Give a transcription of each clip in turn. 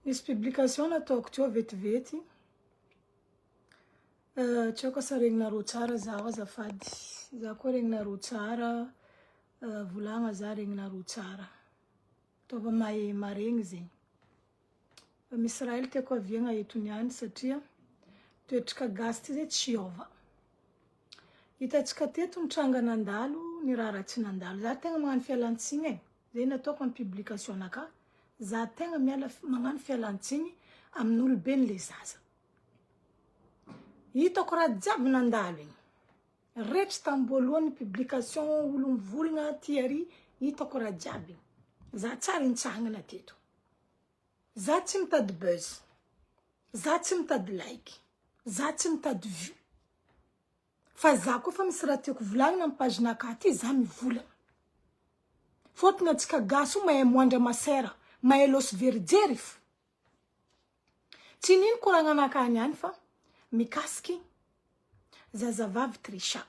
Nisy publication nataoko teo vetivety. Tsy haiko asa regninareo tsara zaho azafady. Zaho koa regninareo tsara. Volagna za regninareo tsara. Tova mahay maregny zegny. Fa misy raha hely tiako aviagna eto niany satria toetrika gasy ty zay tsy hiova. Hitantsika teto nitranga nandalo, ny raha tsy nandalo. Za tegna magnano fialan-tsigny e. Zay nataoko amin'ny publication naka. Za tegna magnano fialan-tsigny amin'olobe le zaza. Hitako raha jiaby nandalo igny. Retry tamboalohan'ny publication olo mivolagna ty ary hitako raha jiaby. Za tsara intsangana teto. Za tsy mitady buzz. Za tsy mitady like. Za tsy mitady view. Fa za koa fa misy raha tiako volagnina amin'ny page naka ty za mivolagna. Fôtony antsika gasy mahay moandra masera, mahay losy verijery fo. Tsy nino koragna naka niany fa mikasiky zazavavy Trisha.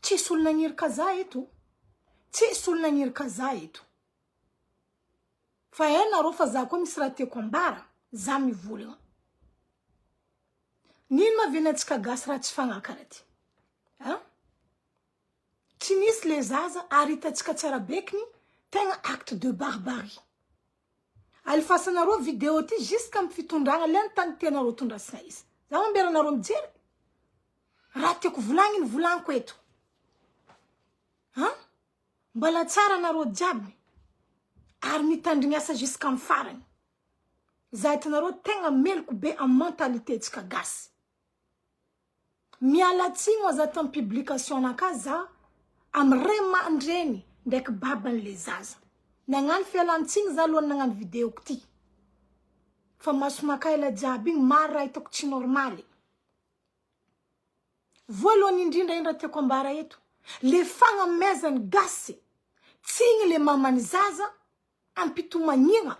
Tsisy olo nagnirika za eto. Tsisy olo nagnirika za eto. Fa nareo fa za koa misy raha tiako ambara, za mivolagna. Nino mahavena antsika gasy raha tsy fagnakara ty? Tsy nisy le zaza ary hitantsika tsara bekiny tegna acte de barbarie. Alifasanareo vidéo ty jusqu'à amin'ny fitondragna le tany tianareo tondrasina izy. Za mamberanareo mijery. Raha tiako volagniko eto. Mbala tsara nareo jiaby. Ary mitandrignasa jusqu'à amin'ny farany. Za hitanareo tegna meloko be amin'ny mentalité tsika gasy. Miala tsigny ho za tamin'ny publication naka za amin'ny ray aman-dreny ndraiky baban'le zaza. Nagnano fialan-tsigny za alohan'ny nagnano vidéo ko ty. Fa masonaka ela jiaby igny maro raha hitako tsy normaly. Voalohany indrindra tiako ambara eto. Le fagnamezany gasy. Tsigny le mamany zaza ampitomanigna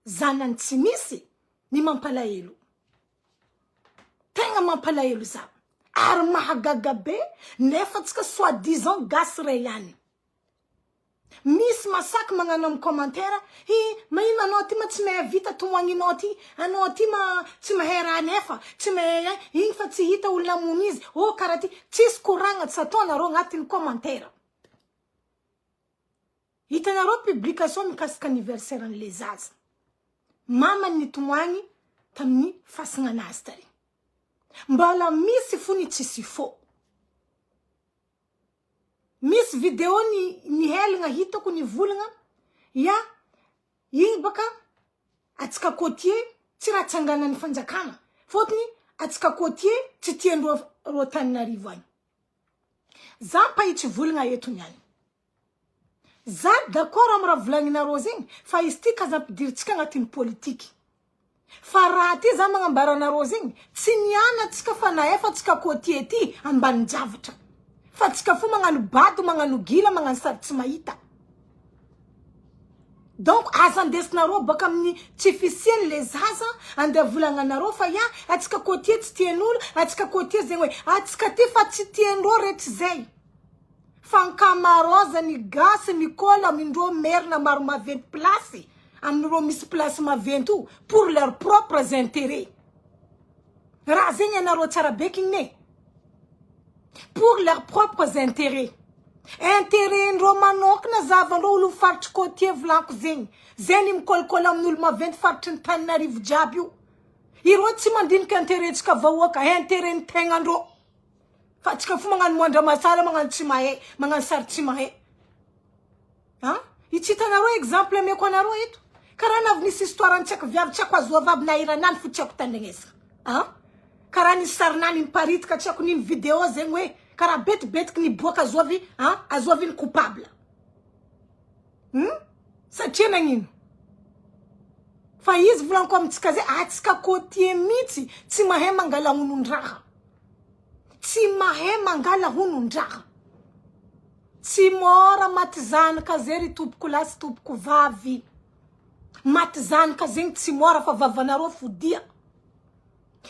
zanany tsy misy ny mampalahelo. Tegna mampalahelo za. Ary mahagaga be nefa tsika soi-disant gasy ray ihany. Misy masaky magnano amin'ny commentaire, mahino anao ty ma tsy mahay vita tomoagninao ty, anao ty ma tsy mahay raha nefa, tsy mahay igny fa tsy hita olona mony izy, karaha ty, tsisy koragna tsy ataonareo agnatin'ny commentaire. Hitanareo publication mikasika anniversaire an'le zaza. Mamany nitomoagny tamin'ny fasagnanazy tary. Mbala misy fo ny tsisy fô. Misy vidéo ni helagna hitako ni volagna igny baka atsika kotie tsy raha tsanganan'ny fanjakana. Fôtony atsika kotie tsy tiandreo Tananarivo agny. Za mpahitsy volagna eto niany. Za d'accord amin'ny raha volagninareo zegny fa izy ty kazampidiritsika agnatin'ny politiky. Fa raha ty za magnambara anareo zegny tsy nianatsika fa naefa tsika kotie ty ambany javatra. Fa tsika fo magnano bado, magnano gila, magnano sary tsy mahita. Donc aza andesinareo baka amin'ny tsy fisiany le zaza andeha volagnanareo fa atsika kotie tsy tian'olo, atsika kotie zegny hoe atsika ty fa tsy tiandreo rehetra zay. Fankamarozany gasy Nicola amindreo merina maro maventy place amin'ireo misy place maventy pour leurs propres intérêts. Raha zegny anareo tsara bekiny ne. Pour leurs propres intérêts. Intérêt ndreo manokana zavandreo olo faritry kotie volanko zegny. Zegny mikolikola amin'olo maventy faritry ny Tananarivo jiaby io. Ireo tsy mandinika intérêt tsika vahoaka, intérêt ny tegnandreo. Fa tsika fo magnano moandra masala, magnano tsy mahay, magnano sary tsy mahay. Hitanareo exemple ameko anareo eto. Karaha navy nisy histoire tsy haiko viavy, tsy haiko azoavavy na iranany fo tsy haiko tandrignesa. Karaha nisy sarinany miparitika tsy haiko nino vidéo zegny hoe karaha betibetiky niboaka azoavy, azoavy ny coupable. Satria nagnino? Fa izy volanko amintsika zay, atsika kotie mitsy tsy mahay mangala honondraha. Tsy mahay mangala honondraha. Tsy mora maty zanaka zery tompoko lasy tompoko vavy. Maty zanaka zegny tsy mora fa vavanareo fodia.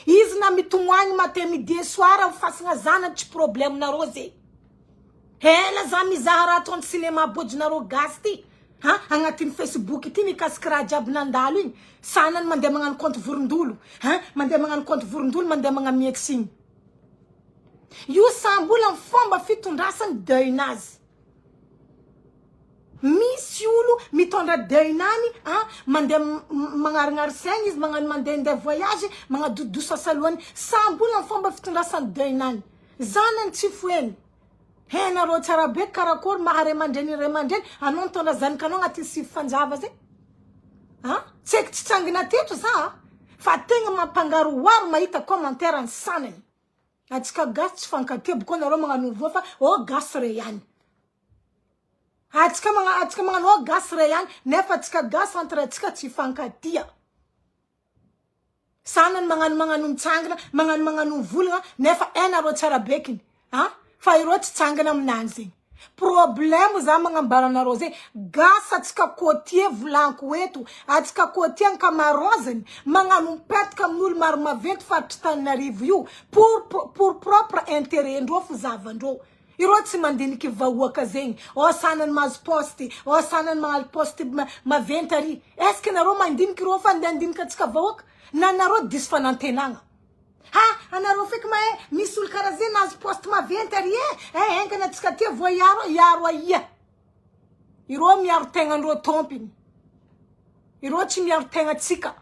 Izy na mitomoagny matin midi soir fasagna zanany tsy problème nareo zay. Ela za mizaha raha ataon'ny cinéma bodinareo gasy ty. ha agnatin'ny Facebook ity mikasika raha jiaby nandalo igny sanany mandeha magnano compte vorondolo ha mandeha magnano compte vorondolo mandeha magnamiaky igny io sambola ny fomba fitondrasany deuilnazy misy olo mitondra deuilnany ha mandeha magnarignary saigny izy magnano mandeha voyage magnadodoso asalohany sambola ny fomba fitondrasany deuilnany zanany tsy foeny henareo tsara be karakory mahare mandreny ray mandreny anao mitondra zanakanao agnatin'ny sivy fanjava zay ha tsy eky tsy tsangina teto za fa tegna mampangaroaro mahita commentaire ny sanany atsika gasy tsy fankatia boko nareo magnano voa fa o gasy re ihany atsika magnano o gasy re ihany nefa atsika gasy entre atsika tsy fankatia sanany magnano mitsangana magnano volagna nefa enareo tsara bekiny ha fa ireo tsy tsangana aminany zegny problème za magnambara anareo zegny gasy atsika côtier volanko eto atsika côtier ankamarozany magnano mipetaka amin'olo maro maventy faritry Tananarivo io pour propre intérêt ndreo fizavandreo ireo tsy mandiniky vahoaka zegny o sanany mahazo poste o sanany magnalo poste maventy ary est-ce que nareo mandiniky ireo fa andeha andinika atsika vahoaka na nareo disy fanantenagna ha anareo feky mahe misy olo karaha zay nahazo poste maventy ary engana atsika tia vo iaro aia ireo miaro tegnandreo tompiny ireo tsy miaro tegna atsika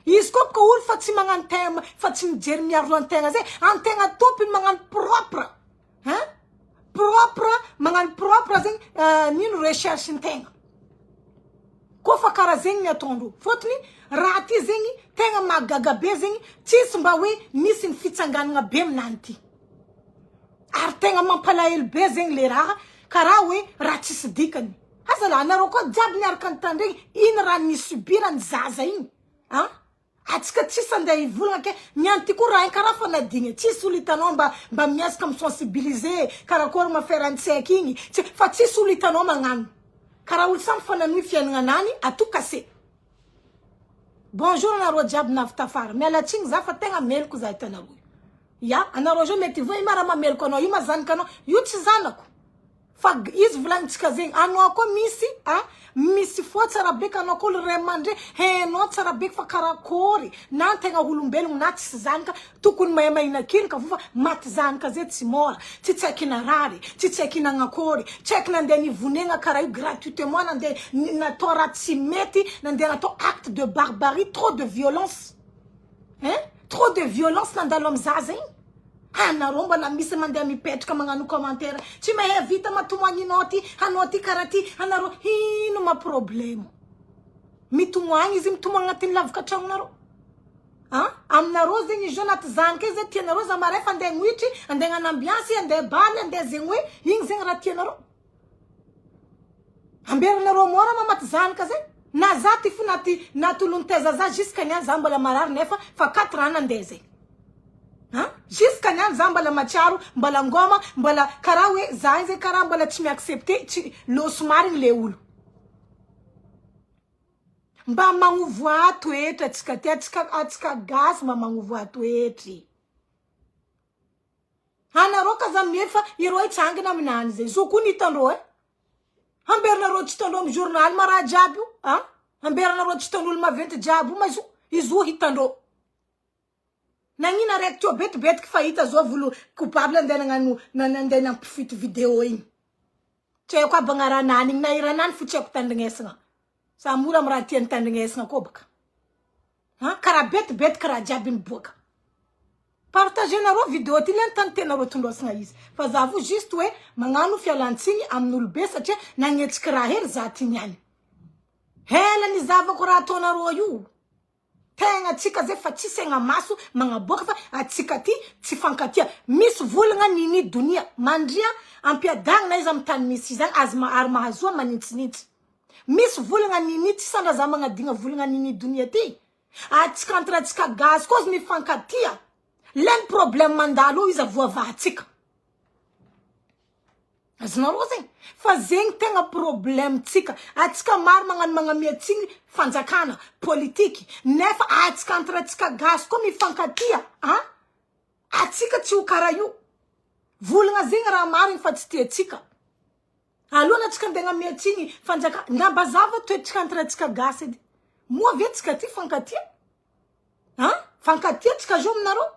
izy koa boko olo fa tsy magnano tegna fa tsy mijery miaro antegna zay antegna tompiny magnano propre ha propre magnano propre zegny nino recherche ntegna koa fa karaha zegny miataondreo fotony raha ty zegny tegna mahagaga be zegny tsisy mba hoe misy ny fitsanganana be aminany ty ary tegna mampalahelo be zegny le raha karaha hoe raha tsisy dikany asa la anareo koa jiaby niaraka nytandregny ino raha nisubirany zaza igny ha atsika tsisy andeha hivolagna ke mianty koa raha karaha fa nadigny tsisy olo hitanao mba miasaka misensibiliser karakory maferantsaiky igny fa tsisy olo hitanao magnano karaha olo samy fananohy fiainagna anany atokase bonjour anareo jiaby navitafara mialatsiny za fa tegna meloko za hitanareo ya anareo zao mety voa mara mameloko anao io mazanaka anao io tsy zanako fa izy volanitsika zegny anao koa misy fo tsara beka anao koa olo ray mandre henao tsara beka fa karakory na tegna olombelogno na tsisy zanaka tokony mahay mahinakilaka fa maty zanaka zay tsy mora tsy tsaiky narary tsy tsaiky nagnakory tsy aiky nandeha nivonegna karaha io gratuitement nandeha natao raha tsy mety nandeha natao acte de barbarie trop de violence trop de violence nandalo amy zaza igny anareo mbana misy mandeha mipetraka magnano commentaire tsy mahay vita matomoagninao ty anao ty karaha ty anareo ino ma problème mitomoagny izy mitomoagny agnatin'ny lavaka tragnonareo aminareo zegny izy anaty zanaka zay tianareo za marefa andeha gnoitry andeha gnano ambiance andeha baly andeha zegny hoe igny zegny raha tianareo amberanareo mora mamaty zanaka zay na za ty fo natoloniteza za jusqu'à niany za mbola marary nefa fa 4 ans andeha zay jusqu'à niany za mbola matsiaro mbola ngoma mbola karaha hoe za zay karaha mbola tsy miaccepte tsy loso marigny le olo mba magnovoa toetra atsika ty atsika gasy mba magnovoa toetry anareo ka za miery fa ireo hitsangana aminany zay zo koa nitandreo amberinareo tsy hitandreo amy journal ma raha jiaby io amberinareo tsy hitan'olo maventy jiaby io ma izo hitandreo nagnino araiky teo betibetiky fa hita zao volo coupable andeha nagnano nandeha nampifity vidéo igny tsy haiko aby agnaranany igny na iranany fo tsy haiko tandrignesagna sa mora amy raha tiany tandrignesagna koa baka karaha betibetiky raha jiaby miboaka partagenareo vidéo ty le tany tenareo tondrosagna izy fa za vo juste hoe magnano fialantsiny amin'olo be satria nagnetsiky raha hely za ty niany hela ny zavako raha ataonareo io tegna atsika zay fa tsy segna maso magnaboaka fa atsika ty tsy fankatia misy volagna nini donia mandria ampiadagna na izy amy tany misy zany ary mahazoa maninitsinitsy misy volagna nini tsy sandra za magnadigna volagna nini donia ty atsika entre atsika gazy koa ny fankatia leny problème mandalo izy avoavahatsika azonareo zegny fa zegny tegna problème tsika atsika maro magnano magnamiatsigny fanjakana politiky nefa atsika entre atsika gasy koa mifankatia atsika tsy ho karaha io volagna zegny raha marigny fa tsy tiatsika alona tsika andegna miatsigny fanjaka ndambazava toetrika antratsika gasy edy moa vetsika ty fankatia fankatia tsika zo aminareo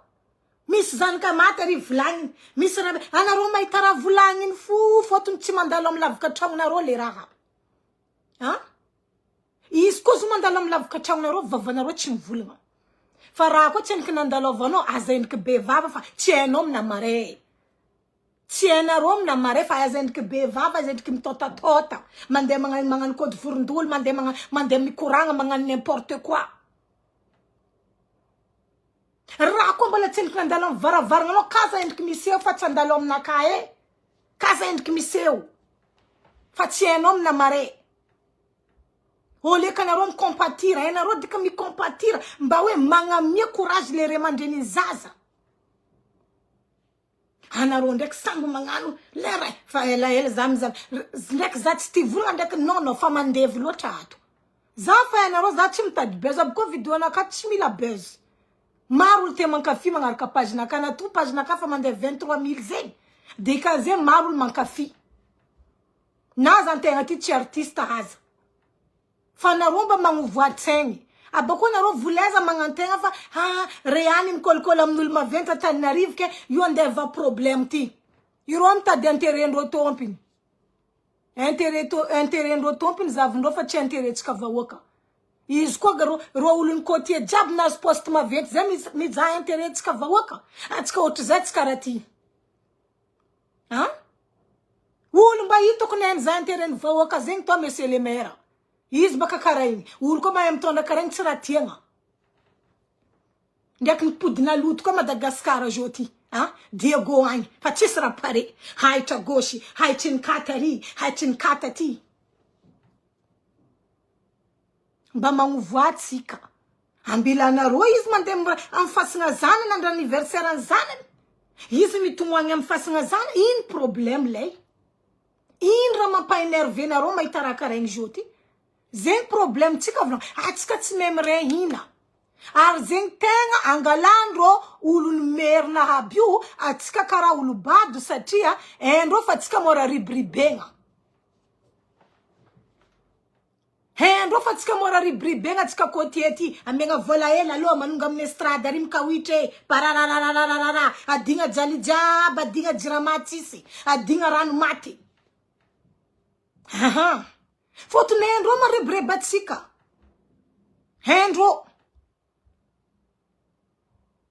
misy zanaka maty ary volagniny misy raha anareo mahita raha volagniny fotony tsy mandalo amin'ny lavaka tragnonareo le raha izy koa zo mandalo amin'ny lavaka tragnonareo vavanareo tsy mivolagna fa raha koa tsy endriky nandalovanao aza endriky be vava fa tsy hainao mina mare tsy hainareo mina mare fa aza endriky be vava aza endriky mitotatota mandeha magnano kody vorondolo mandeha mikoragna magnano n'importe quoi raha koa mbola tsy endriky nandalo amin'ny varavarana anao kaza endriky miseho fa tsy andalo aminaka kaza endriky miseho fa tsy hainao mina mare oleka nareo mikompatira hainareo dika mikompatira mba hoe magnamia courage le re mandreny zaza anareo ndraiky samby magnano lera fa ela zamy ndraiky za tsy tivolagna ndraiky non fa mandevy loatra ato za fa anareo za tsy mitady beze aby koa vidéo anaka tsy mila beze maro olo te mankafy magnaraka page naka na to page naka fa mandeha 23 000 zegny dika zegny maro olo mankafy na za antegna ty tsy artiste aza fa nareo mba magnovoatsaigny abako nareo voleza magnantegna fa reany mikolikola amin'olo maventy Antananarivo ke io andeha va problème ty iro mitady intérêt-ndreo tompiny intérêt-ndreo tompiny zavindreo fa tsy intérêt-tsika vahoaka izy koa ro olony côté jiaby nazy poste maventy zay mizaha intérêt-tsika vahoaka atsika ohatry zay tsy karaha ty olo mba hitako ne mizaha intérêt-ny vahoaka zegny toa monsieur le maire izy baka karaha igny olo koa mahay mitondra karaha igny tsy raha tiagna ndraiky nipodina loto koa Madagasikara zao ty Diego agny fa tsisy raha pare haitra gauche haitry ny kata ary haitry ny kata ty mba magnovoatsika ambilanareo izy mandeha amin'ny fasina zanany andro anniversaire ny zanany izy mitomagny amin'ny fasina zanany ino problème lay ino raha mampaénervé nareo mahita raha karaha igny zao ty zegny problème tsika volagna atsika tsy mahay miray hina ary zegny tegna angalandro olony merina aby io atsika karaha olo bado satria haindreo fa atsika mora ribribegna haindreo fa atsika mora ribribegna atsika côté ty amiagna vola ela aloha manonga amin'ny estrade ary mikaoitra parararararara adigna jaly jiaby adigna jirama tsisy adigna rano maty fotony haindreo maribreba atsika haindreo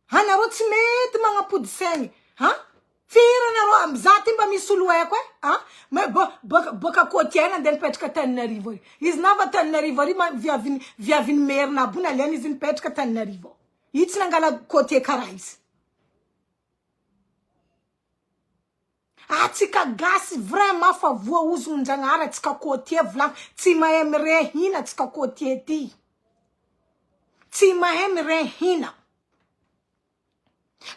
anareo tsy mety magnapody saigny firy anareo za ty mba misy olo haiko boka côté aina andeha nipetraka Antananarivo ary izy nava Antananarivo ary viaviny merina aby ony alena izy nipetraka Antananarivo i tsy nangala côté karaha izy atsika gasy vraiment fa voaozon-janahary atsika côté volagna tsy mahay miray hina atsika côté ty tsy mahay miray hina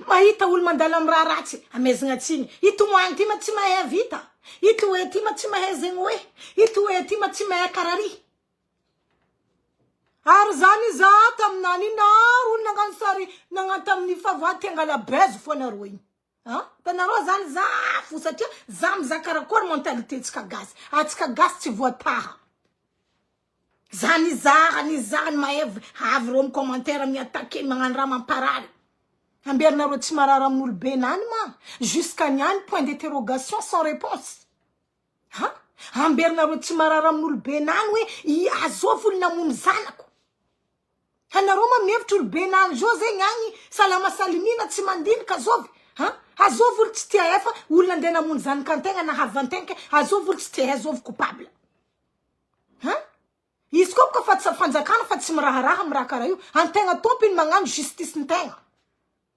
mahita olo mandala amin'ny raha ratsy amezagna tsiny ito moagny ty ma tsy mahay vita ito hoe ty ma tsy mahay zegny hoe ito hoe ty ma tsy mahay karary ary zany za taminany naro nagnano sary nagnano tamin'ny favoaty angala bezo foanareo igny tanareo zany za fo satria za mizaha karakory mentalité tsika gasy atsika gasy tsy voataha za nizahany mahay avy reo commentaire miattaquer magnano raha mamparary amberinareo tsy marary amin'olo be nany ma jusqu'à niany point d'interrogation sans réponse amberinareo tsy marary amin'olo be nany hoe azovy olo namono zanako anareo ma mihevitra olo be nany zao zegny agny salama salimina tsy mandinika azovy azovy olo tsy tia efa olona andeha namono zanaka antegna na havantegna azovy olo tsy tia azovy coupable izy koa boka fa fanjakana fa tsy miraharaha miraha karaha io antegna tompiny magnano justice ntegna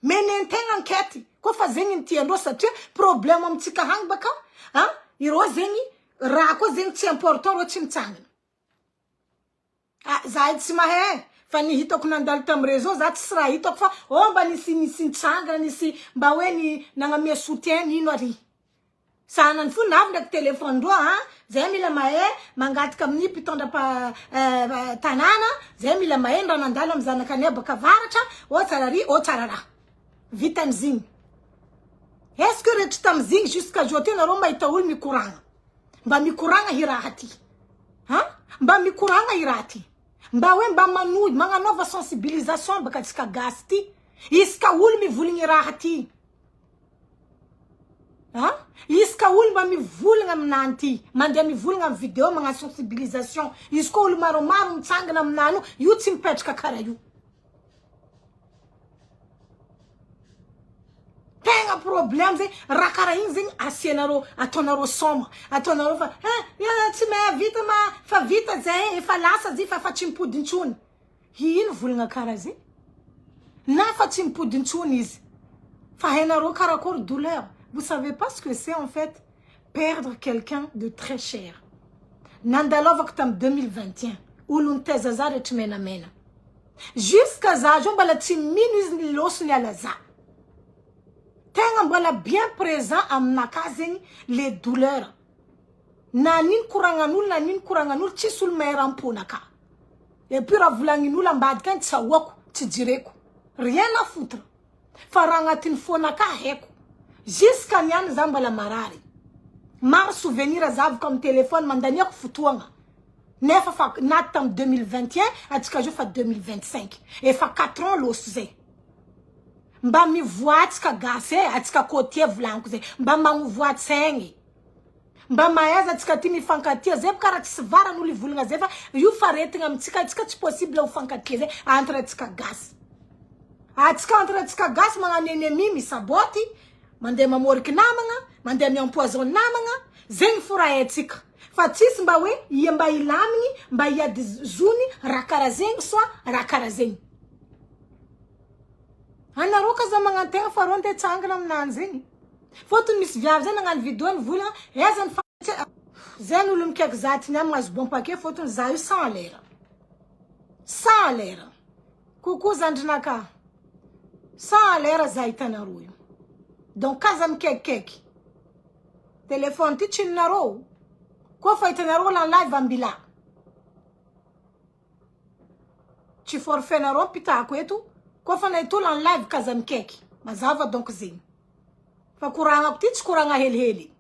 menentegna enquête koa fa zegny nitiandreo satria problème amitsika hagny baka ireo zegny raha koa zegny tsy important reo tsy mitsangana za tsy mahay fa ny hitako nandalo tam réseau za tsy raha hitako fa mba nisy nitsangana nisy mba hoe ny nagnamia soutien ino ary sanany fo navy ndraiky téléphone ndreo zay mila mahay mangataka amin'ny mpitondra tanàna zay mila mahay ndra nandalo amy zanakany baka avaratra tsarary tsarara vitan'zigny est-ce que retry tam'zigny jusqu'à jour ty nareo mahita olo mikoragna mba mikoragna hirahati ha mba mikoragna hirahati mba we mba manoy magnanova sensibilisation baka tsika gasy ty iska olo mivolagna rahati ha iska olo mba mivolagna aminany ty mandeha mivolagna amin'ny vidéo magna sensibilisation iska olo maromaro mitsangana aminany io tsy mipetraka karaha io tenga problème zay raha karaha igny zegny asianareo ataonareo soma ataonareo fa tsy mahavita ma fa vita zay efa lasa zay fa tsy mipody intsony ino volagna karaha zay na fa tsy mipody intsony izy fa hainareo karakory douleur. Vous savez pas ce que c'est en fait perdre quelqu'un de très cher. Nandalova que tam 2021 olo nteza za rehetra menamena jusqu'à za jo mbala tsy mino izy losony ala za tegna mbola bien présent aminaka zegny les douleurs na nino koragnan'olo na nino koragnan'olo tsisy olo maheram-ponaka et puis raha volagnin'olo ambadika tsy ahoako tsy jireko rien à foutre fa raha agnatin'ny fonaka haiko jusqu'à niany za mbola marary maro souvenir azaviko amin'ny téléphone mandaniako fotoagna nefa fa naty tam 2021 atsika jo fa 2025 efa 4 ans loso zay mba mivoatsika gasy atsika côtier volaniko zay mba magnovoatsaigny mba mahaza atsika ty mifankatia zay karaha tsy varan'olo ivolagna zay fa io faretigna amitsika atsika tsy possible ho fankatia zay entre atsika gasy atsika entre atsika gasy magnano ennemi misaboty mandeha mamoriky namagna mandeha miempoison namagna zegny fora haitsika fa tsisy mba hoe ia mba ilamigny mba iady zony raha karaha zegny soit raha karaha zegny anareo ka za magnantegna fa reo ndeha tsangana aminany zegny fotony misy viavy zay nagnano vidéo nivolagna ezany fa zegny olo mikaiky za ty niamy mahazo bon paquet fotony za io 100 lera 100 lera coucou zandrinaka 100 lera za hitanareo io donc kaza mikekikeky telefone ty tsinonareo koa fa hitanareo la live ambila tsy forfait-nareo pitako eto koa fa nahito la live kaza mikeky mazava donc zegny fa koragnako ty tsy koragna helihely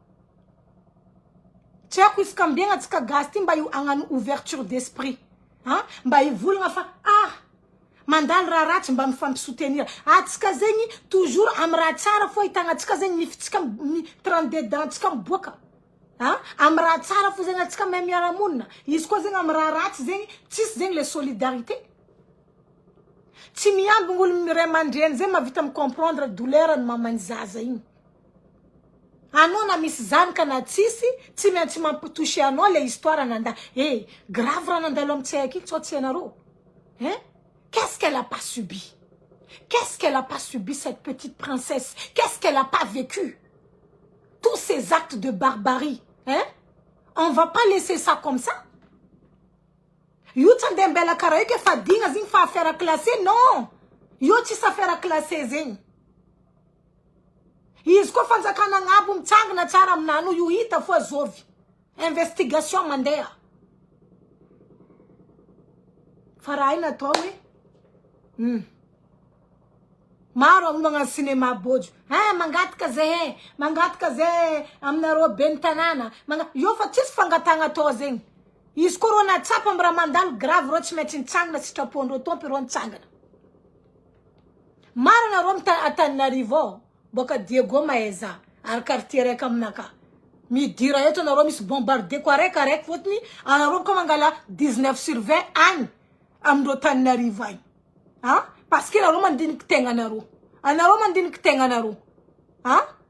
tsy haiko izy kambiagna atsika gasy ty mba io agnano ouverture d'esprit mba hivolagna fa mandalo raha ratsy mba mifampisoutenir atsika zegny toujours amy raha tsara fo hitagna atsika zegny nifitsika 32 dents atsika miboaka amy raha tsara fo zegny atsika mahay miaramonina izy koa zegny amy raha ratsy zegny tsisy zegny le solidarité tsy miamby gn'olo ray aman-dreny zay mavita micomprendre douleur ny mamany zaza igny anao na misy zanaka na tsisy tsy maintsy mampitouché anao le histoire nanda grave raha nandalo amy tsaiky igny tsy anareo qu'est-ce qu'elle a pas subi? Qu'est-ce qu'elle a pas subi, cette petite princesse? Qu'est-ce qu'elle a pas vécu? Tous ces actes de barbarie, on va pas laisser ça comme ça. Youta ndembela karaike fadinga zing fa affaire classée, non. Yoti sa affaire classée zing. Isko fanzakana ngabu mtang na tsara mnanu yu hita fo zovi. Investigation mandea. Faraina towe. Maro mga cinema bojo mangatka ze amnaro bentanana yo fa tsisy fangatagna to zegny izy ko ro na tsapa amra mandalo grave ro tsy maintsy nitsangana sitrapondro tompy ro nitsangana maro na ro Antananarivo boka Diego Maeza ar quartier reka aminaka midira eto na ro misy bombardé ko araiky fotony anaro ko mangala 19/20 agny amro Antananarivo agny parce que anaro mandiniky tegna anaro mandiniky tegna anaro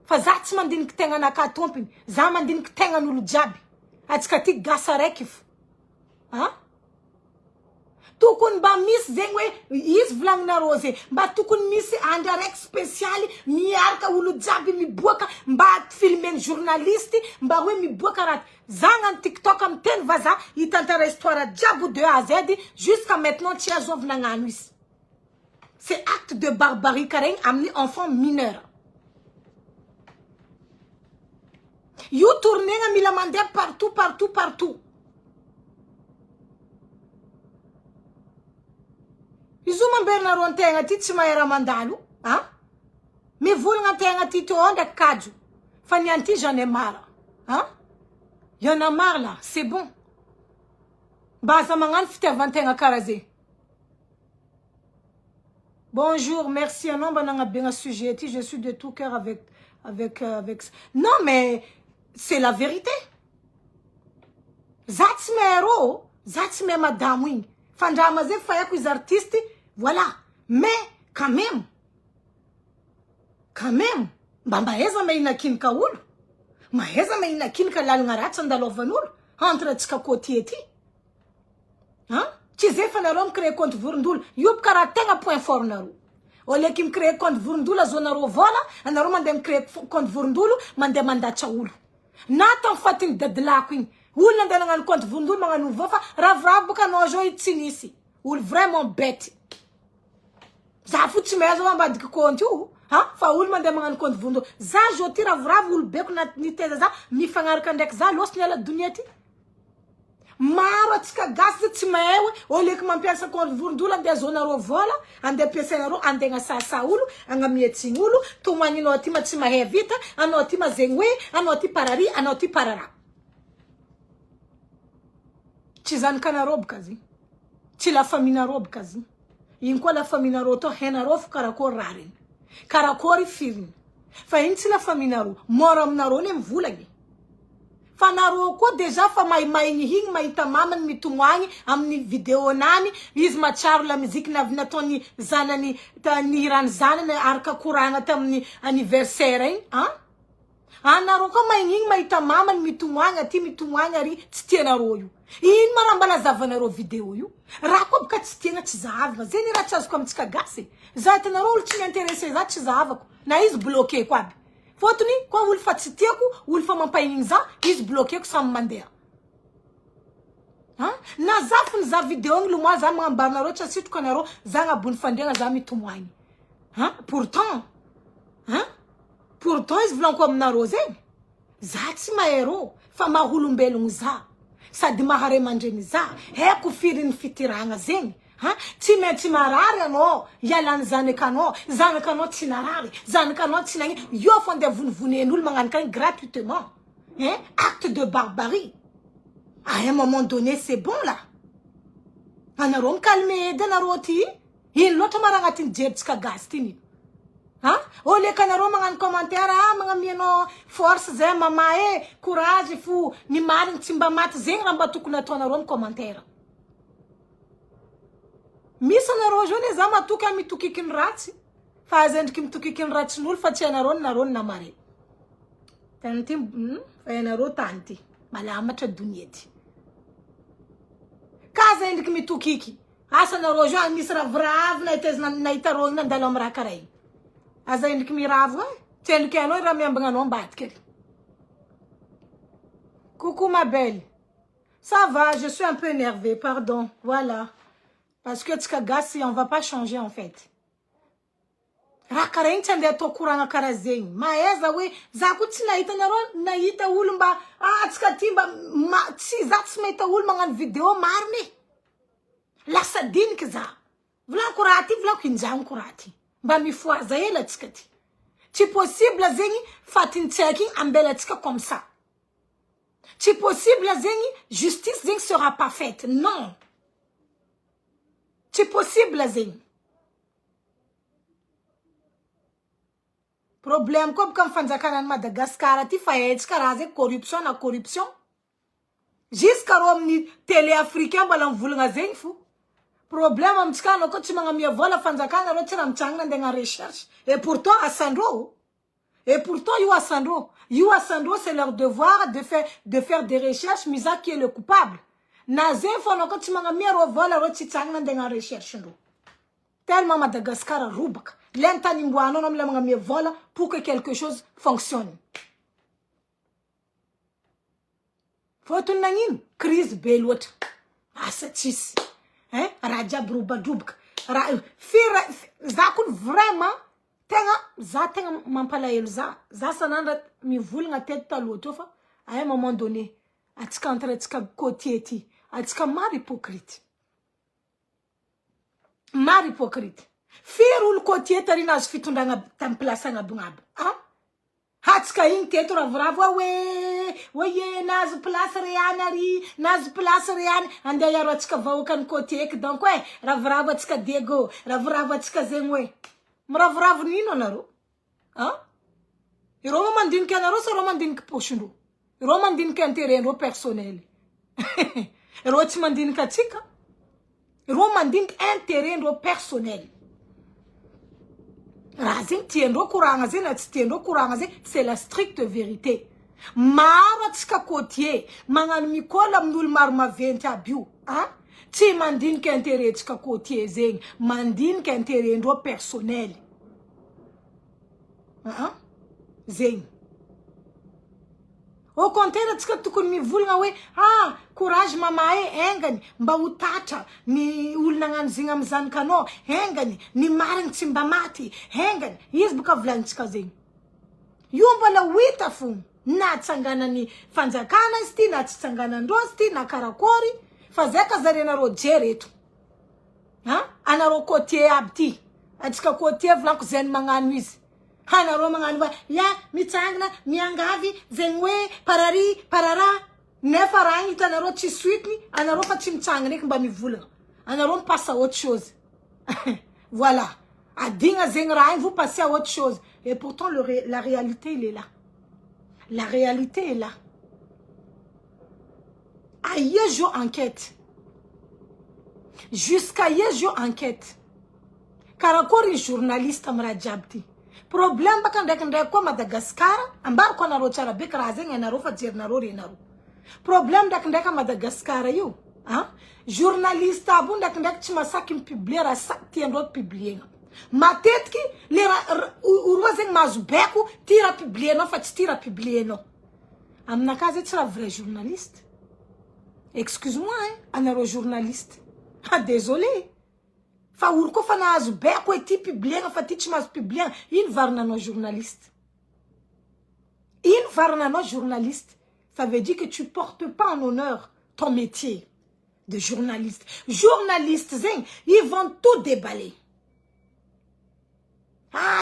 fa za tsy mandiniky tegna anaka tompiny za mandiniky tegnan'olo jiaby atsika ty gasa raiky fo tokony mba misy zegny hoe izy volagninareo zay mba tokony misy andra raiky spécialy miaraka olo jiaby miboaka mba filmeny journaliste mba hoe miboaka raha za agnano TikTok amy teny vaza hitantara histoire jiaby de A à Z jusqu'à maintenant tsy azovy nagnano izy. C'est acte de barbarie karen amené enfant mineur. You tourné nga mila mandé partout. Izuma berna rontenga titi maera mandalu, Me vulnga tenga titi onda kaju. Fanyanti j'en ai marre, y en a marre là, c'est bon. Baza mangan fite avantenga karaze. Bonjour, merci. Un homme a bien sujet. Je suis de tout cœur avec. Non, mais c'est la vérité. Zatmero, Zatme madame wing. Fandamaze faya les artistes, voilà. Mais quand même, Bamba eza me inakin ka ulu. Ma eza me inakin ka lalungaratsa ndalovanul. Entre tika kotieti. Hein? Chizefa na rom créer compte vurndul. Yup karatenga point fort na ru. Ole kim créer compte vurndul a zona ro vola. Ana ro mandem créer compte vurndulu. Mandem mandacha ulu. Natan fatin dadlakwing. Ul nandana ngan compte vurndul mga nuvofa. Rav buka nojo itsinisi. Ul vraiment bête. Za futi mezo mamba dik compte u. Ha? Fa ul mandem ngan compte vurndul. Za joti rav ul beku na niteza za. Mi fangar kandek za los nyala dunyeti. Maro atsika gasy tsy maewe oleky mampiasa compte vurndula ande zona ro vola ande piasana ro andegna sasa olo agnamietsigny olo tomaninao ty ma tsy mahay vita anao ty mazegny hoe anao ty parari anao ty parara tsy zanakanarô boka zy tsy la faminarô boka zy iny koa la faminarô to hainarô fo karakory raha regny karakory firiny fa iny tsy la faminarô mora aminarô le mivolagny fanaro ko deja fa maigny higny mahita mamany mitomagny amin'ny vidéo nany izy matsaro la musique nataony zanany tany rany zanany araka koragna tamin'ny anniversaire igny anaro ko maigny higny mahita mamany mitomagny aty mitomagny ary tsy tianarô io ino marambala zavanarô vidéo io raha ko boka tsy tiana tsy zahavagna zany raha tsy azoko amitsika gasy za hitanarô olo tsy miintéressé za tsy zahavako na izy bloqué ko aby fotony ko olo fa tsy tiako olo fa mampaigny za izy bloqué ko samy mandeha na zafiny za vidéo nglo moi za magnambarinarô tsy asitroko anarô za agnabony fandriagna za mitomoagny pourtant izy volanko aminarô zegny za tsy maherô fa maholombelogno za sady mahare mandreny za haiko firiny fitiragna zegny tsy maintsy marary anao ialany zanakanao tsy narary zanakanao tsy nagny io fo ande vonivonen'olo magnano kany gratuitement acte de barbarie à un moment donné c'est bon là anarô mikalme edy anarô ty ino loatra mara agnatin'ny jeritsika gasy ty nino ole kanarô magnano commentaire magnamianao force zay mama courage fo ny marigny tsy mba maty zegny raha mba tokony ataonarô amin'ny commentaire misy anarô zao ne za matoky mitokikiny ratsy fa zendriky mitokikiny ratsin'olo fa tsy anarô namare tany ty fa anarô tany ty malamatra dunia ty ka zendriky mitokiky asa anarô zao misy ravoravo nahitarô iny nandalo amy raha karaha igny aza endriky miravo tsy endriky anao raha miambagna anao ambadiky ary coucou ma belle ça va je suis un peu énervée pardon voilà parce que tsika gasy on va pas changer en fait raha karaha igny tsy andeha atao koragna karaha zegny maheza hoe za ko tsy nahita anarô nahita olo mba tsika ty mba tsy za tsy mahita olo magnano vidéo mariny lasa diniky za volanko raha ty volanko injagnoko raha ty mba mifoaza hela atsika ty tsy possible zegny fatintsaiky igny ambelatsika comme ça tsy possible zegny justice zegny sera pas faite non c'est possible zegny problème ko comme fanjakanany Madagascar ty fa etsika raha zegny corruption na corruption jusqu'à ro amin'ny télé africain mbala mivolagna zegny fo problème amitsika anao ko tsy magnamia vola fanjakana anao tsy raha mitsangana andeha recherche et pourtant asandro io asandro c'est leur devoir de faire des recherches misa qui est le coupable na zegny fo anao ko tsy magnamia ro vola ro tsy tsangana andeha recherche ndro tellement Madagascar robaka l'entany imboanao anao amile magnamia vola pour que quelque chose fonctionne fotony nagnino crise be loatra asa tsisy raha jiaby robadrobaka raha za ko vraiment tegna mampalahelo za sanandra mivolagna teto taloha to fa à un moment donné atsika entre atsika côté ty atsika maro hypocrite firy olo côté tarina azo fitondragna tamy place agnabognabo hatsika igny teto ravoravo hoe voyez nazo place reanari nazo place rean ande yaro atsika vahoakany côté eky donc ravoravo atsika Diego ravoravo atsika zegny hoe miravoravo nino anaro iro mandiniky anaro sa ro mandiniky pochindro iro mandiniky intérêt-ndro personnel iro tsy mandiniky atsika iro mandiniky intérêt-ndro personnel raha zegny tiandro koragna zegny na tsy tiandro koragna zegny c'est la stricte vérité maro atsika côtier magnano mikola amin'olo maro maventy aby io tsy mandiniky intérêt atsika côtier zegny mandiniky intérêt-ndro personnel zegny au contraire atsika tokony mivolagna hoe courage mama engany mba ho tatra ny olo nagnano zegny amy zanakanao engany ny marigny tsy mba maty engany izy boka volagnintsika zegny io mbola hita fogna na tsanganany fanjakana izy ty na tsy tsanganandro izy ty na karakory fa zay ka zare anareo jery eto anareo côtier aby ty atsika côtier volaniko zay ny magnano izy anareo magnano ya mitsangana miangavy zegny hoe parari parara nefa raha hitanareo tsy suitiny anareo fa tsy mitsangana eky mba mivolagna anareo passe à autre chose voilà adigna zegny raha vous passez à autre chose et pourtant la réalité il est là la réalité est là aïe jo enquête jusqu'à jo enquête karakory journaliste amra jabti problème baka ndraikindraiky koa Madagascar ambariko anareo tsara be karaha zegny anareo fa jerinareo renareo problème ndraikindraiky Madagascar io journaliste aby ndraikindraiky tsy masaky mipublier raha tiandreo publiena matetiky le oroa zegny mahazo baiko ty raha publienao fa tsy ty raha publienao aminakazy tsy raha vrai journaliste excuse-moi anareo journaliste désolé fa olo ko fa nahazo baiko hoe ty publiena fa ty tsy mahazo publiena ino varinanao journaliste ino varinanao journaliste ça veut dire que tu portes pas en honneur ton métier de journaliste journaliste zegny ils vont tout déballer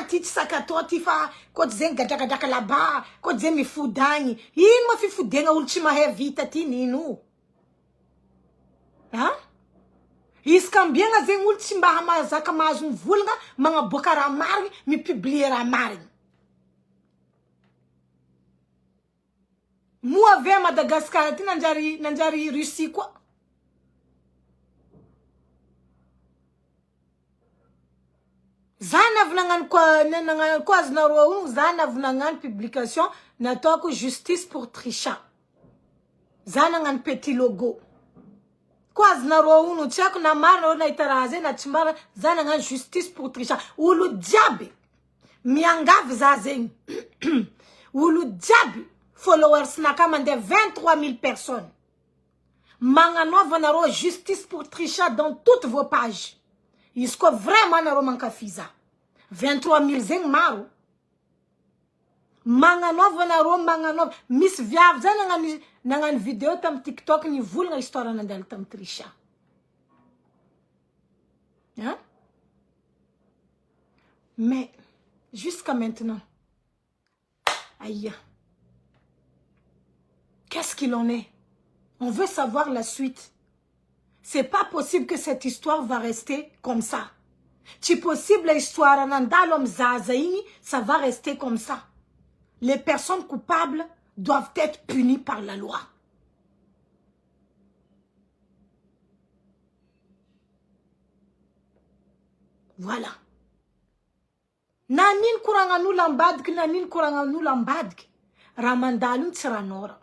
ty tsy sakatao ty fa koty zegny gadragadraka là-bas koty zegny mifodagny ino ma fifodegna olo tsy mahay vita ty nino izy kambiagna zegny olo tsy mba mahazaka mahazo mivolagna magnaboaka raha marigny mipublier raha marigny moa avy Madagascar ty nanjary Russie koa zana avy nagnano koa azonareo io zana avy nagnano publication nataoko justice pour Trisha zana nagnano petit logo koa azonareo io tsy haiko na marina nahita raha zay na tsy marina zana nagnano justice pour Trisha olo jiaby miangavy za zegny olo jiaby followers naka mandeha 23 000 personnes magnanova nareo justice pour Trisha dans toutes vos pages izy koa vraiment nareo mankafiza 23 000 zegny maro magnanova nareo magnanova misy viavy zany nagnano vidéo tam TikTok nivolagna histoire nandalo tam Trisha mais jusqu'à maintenant aïe qu'est-ce qu'il en est? On veut savoir la suite. C'est pas possible que cette histoire va rester comme ça. C'est possible l'histoire ça va rester comme ça. Les personnes coupables doivent être punies par la loi. Voilà. Nanin kuranganu lambadk, nanin kuranganu lambadk. Ramandalun tsiranora.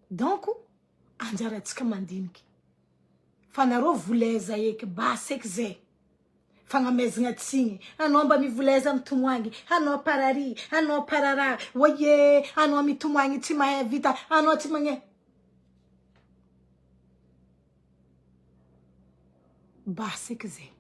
Donc, anjaratsika mandiniky. Fanaro vuleza eky baseky zay. Fagnamezagna tsigny. Anao mba mivoleza mitomagny. Anao parari, anao parara. Voyez, anao mitomagny tsy mahay vita. Anao tsy magné. Baseky zay.